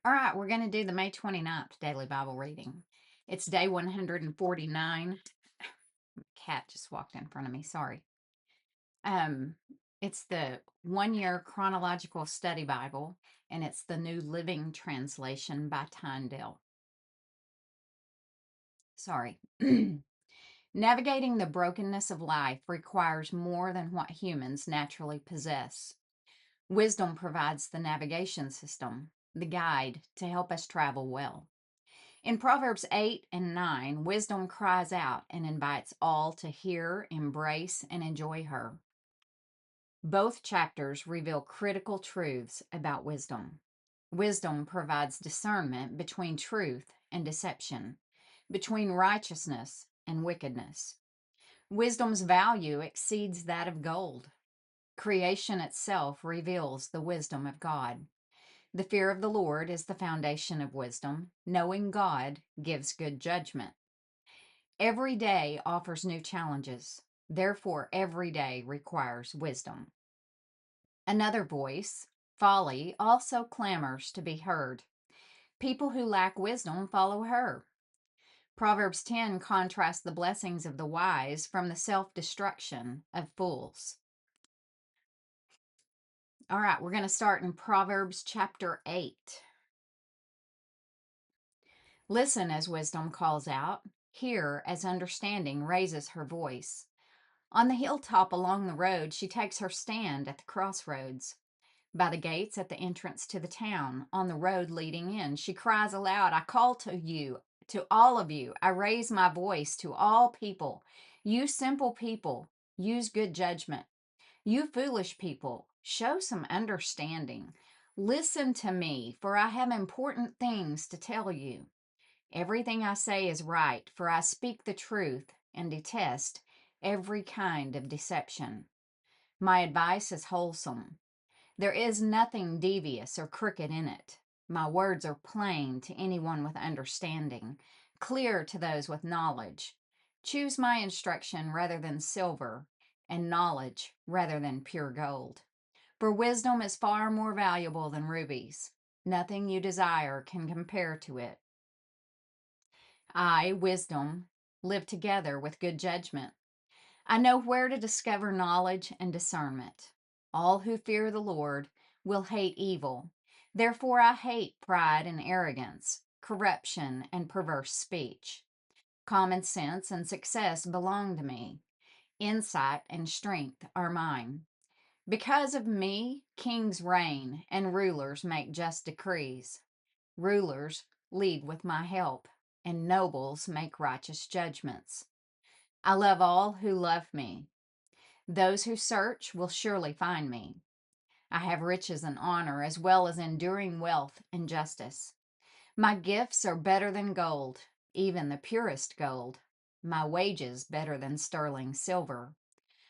All right, we're going to do the May 29th daily Bible reading. It's day 149. Cat just walked in front of me. Sorry. Um, it's the 1 year chronological study Bible, and it's the New Living Translation by Tyndale. Sorry. Navigating the brokenness of life requires more than what humans naturally possess. Wisdom provides the navigation system, the guide to help us travel well. In Proverbs 8 and 9, wisdom cries out and invites all to hear, embrace, and enjoy her. Both chapters reveal critical truths about wisdom. Wisdom provides discernment between truth and deception, between righteousness and wickedness. Wisdom's value exceeds that of gold. Creation itself reveals the wisdom of God. The fear of the Lord is the foundation of wisdom. Knowing God gives good judgment. Every day offers new challenges. Therefore, every day requires wisdom. Another voice, folly, also clamors to be heard. People who lack wisdom follow her. Proverbs 10 contrasts the blessings of the wise from the self-destruction of fools. All right, we're going to start in Proverbs chapter 8. Listen as wisdom calls out. Hear as understanding raises her voice. On the hilltop along the road, she takes her stand at the crossroads. By the gates at the entrance to the town, on the road leading in, she cries aloud, I call to you, to all of you. I raise my voice to all people. You simple people, use good judgment. You foolish people, show some understanding. Listen to me, for I have important things to tell you. Everything I say is right, for I speak the truth and detest every kind of deception. My advice is wholesome. There is nothing devious or crooked in it. My words are plain to anyone with understanding, clear to those with knowledge. Choose my instruction rather than silver, and knowledge rather than pure gold. For wisdom is far more valuable than rubies. Nothing you desire can compare to it. I, wisdom, live together with good judgment. I know where to discover knowledge and discernment. All who fear the Lord will hate evil. Therefore, I hate pride and arrogance, corruption and perverse speech. Common sense and success belong to me. Insight and strength are mine. Because of me, kings reign and rulers make just decrees. Rulers lead with my help, and nobles make righteous judgments. I love all who love me. Those who search will surely find me. I have riches and honor, as well as enduring wealth and justice. My gifts are better than gold, even the purest gold. My wages better than sterling silver.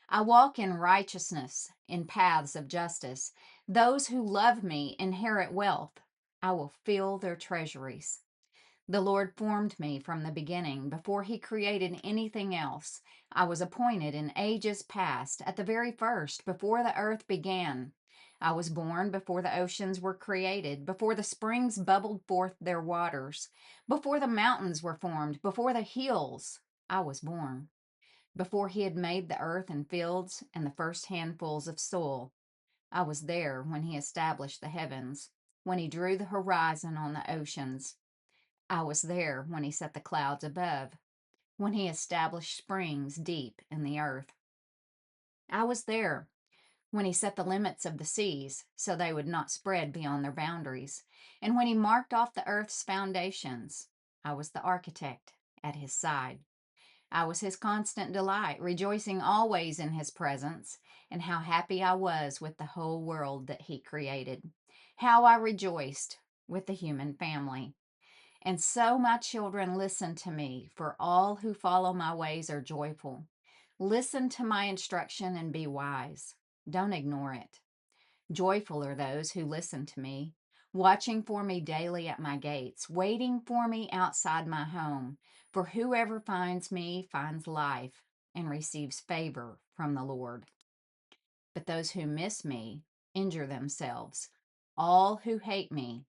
I walk in righteousness, in paths of justice. Those who love me inherit wealth. I will fill their treasuries. The Lord formed me from the beginning, before he created anything else. I was appointed in ages past, at the very first, before the earth began. I was born before the oceans were created, before the springs bubbled forth their waters, before the mountains were formed, before the hills. I was born. Before he had made the earth and fields and the first handfuls of soil. I was there when he established the heavens, when he drew the horizon on the oceans. I was there when he set the clouds above, when he established springs deep in the earth. I was there when he set the limits of the seas so they would not spread beyond their boundaries, and when he marked off the earth's foundations. I was the architect at his side. I was his constant delight, rejoicing always in his presence, and how happy I was with the whole world that he created. How I rejoiced with the human family. And so, my children, listen to me, for all who follow my ways are joyful. Listen to my instruction and be wise. Don't ignore it. Joyful are those who listen to me, watching for me daily at my gates, waiting for me outside my home. For whoever finds me finds life and receives favor from the Lord. But those who miss me injure themselves. All who hate me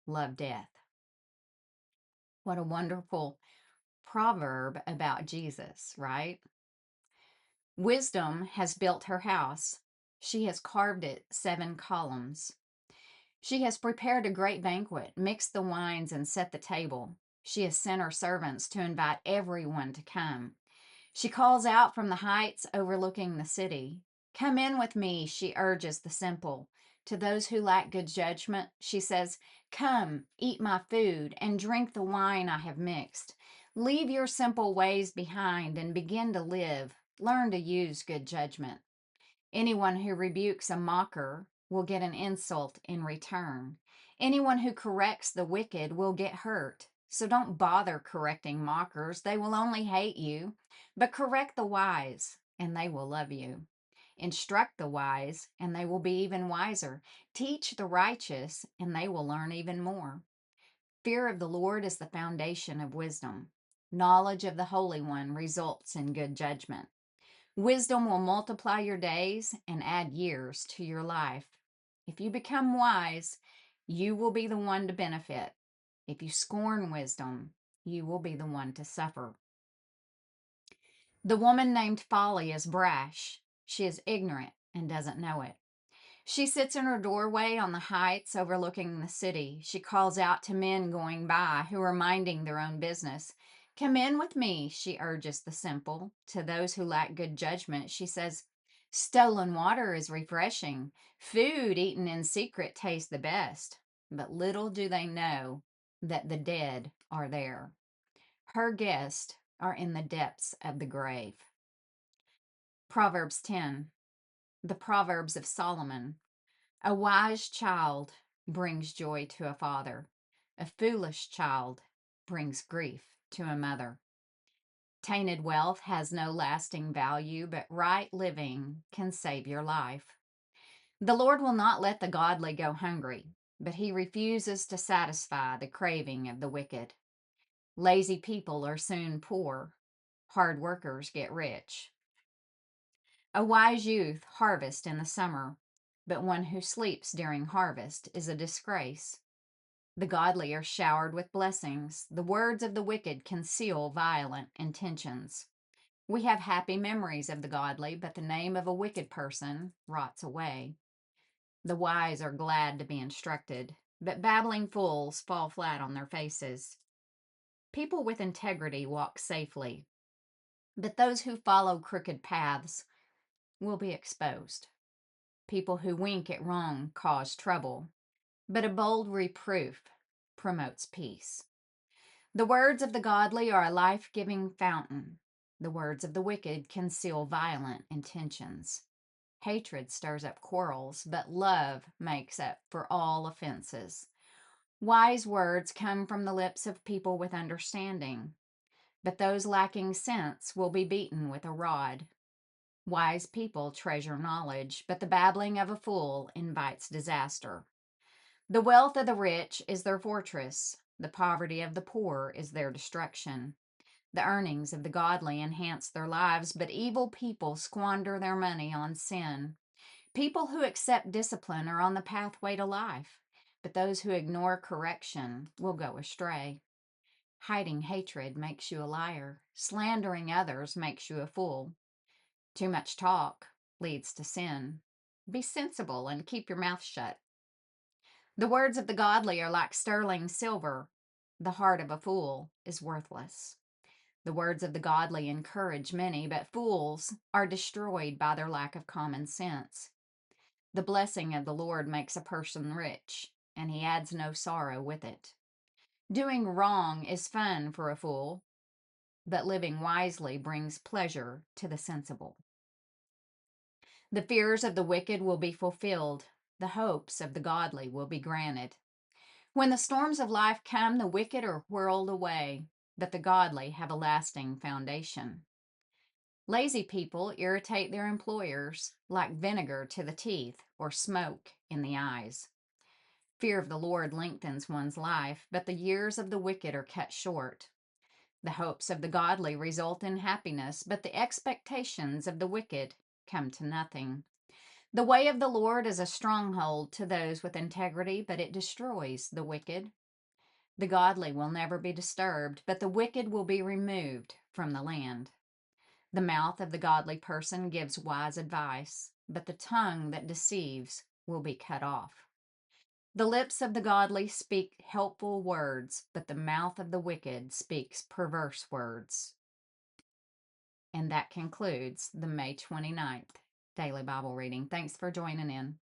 love death. What a wonderful proverb about Jesus, right? Wisdom has built her house. She has carved it 7 columns. She has prepared a great banquet, mixed the wines, and set the table. She has sent her servants to invite everyone to come. She calls out from the heights overlooking the city. Come in with me, she urges the simple. To those who lack good judgment, she says, come, eat my food, and drink the wine I have mixed. Leave your simple ways behind and begin to live. Learn to use good judgment. Anyone who rebukes a mocker will get an insult in return. Anyone who corrects the wicked will get hurt. So don't bother correcting mockers. They will only hate you. But correct the wise, and they will love you. Instruct the wise, and they will be even wiser. Teach the righteous, and they will learn even more. Fear of the Lord is the foundation of wisdom. Knowledge of the Holy One results in good judgment. Wisdom will multiply your days and add years to your life. If you become wise, you will be the one to benefit. If you scorn wisdom, you will be the one to suffer. The woman named Folly is brash. She is ignorant and doesn't know it. She sits in her doorway on the heights overlooking the city. She calls out to men going by who are minding their own business. Come in with me, she urges the simple. To those who lack good judgment, she says, stolen water is refreshing. Food eaten in secret tastes the best. But little do they know that the dead are there. Her guests are in the depths of the grave. Proverbs 10, the Proverbs of Solomon. A wise child brings joy to a father. A foolish child brings grief to a mother. Tainted wealth has no lasting value, but right living can save your life. The Lord will not let the godly go hungry, but he refuses to satisfy the craving of the wicked. Lazy people are soon poor. Hard workers get rich. A wise youth harvests in the summer, but one who sleeps during harvest is a disgrace. The godly are showered with blessings. The words of the wicked conceal violent intentions. We have happy memories of the godly, but the name of a wicked person rots away. The wise are glad to be instructed, but babbling fools fall flat on their faces. People with integrity walk safely, but those who follow crooked paths will be exposed. People who wink at wrong cause trouble, but a bold reproof promotes peace. The words of the godly are a life-giving fountain. The words of the wicked conceal violent intentions. Hatred stirs up quarrels, but love makes up for all offenses. Wise words come from the lips of people with understanding, but those lacking sense will be beaten with a rod. Wise people treasure knowledge, but the babbling of a fool invites disaster. The wealth of the rich is their fortress. The poverty of the poor is their destruction. The earnings of the godly enhance their lives, but evil people squander their money on sin. People who accept discipline are on the pathway to life, but those who ignore correction will go astray. Hiding hatred makes you a liar. Slandering others makes you a fool. Too much talk leads to sin. Be sensible and keep your mouth shut. The words of the godly are like sterling silver. The heart of a fool is worthless. The words of the godly encourage many, but fools are destroyed by their lack of common sense. The blessing of the Lord makes a person rich, and he adds no sorrow with it. Doing wrong is fun for a fool, but living wisely brings pleasure to the sensible. The fears of the wicked will be fulfilled. The hopes of the godly will be granted. When the storms of life come, the wicked are whirled away, but the godly have a lasting foundation. Lazy people irritate their employers like vinegar to the teeth or smoke in the eyes. Fear of the Lord lengthens one's life, but the years of the wicked are cut short. The hopes of the godly result in happiness, but the expectations of the wicked come to nothing. The way of the Lord is a stronghold to those with integrity, but it destroys the wicked. The godly will never be disturbed, but the wicked will be removed from the land. The mouth of the godly person gives wise advice, but the tongue that deceives will be cut off. The lips of the godly speak helpful words, but the mouth of the wicked speaks perverse words. And that concludes the May 29th Daily Bible Reading. Thanks for joining in.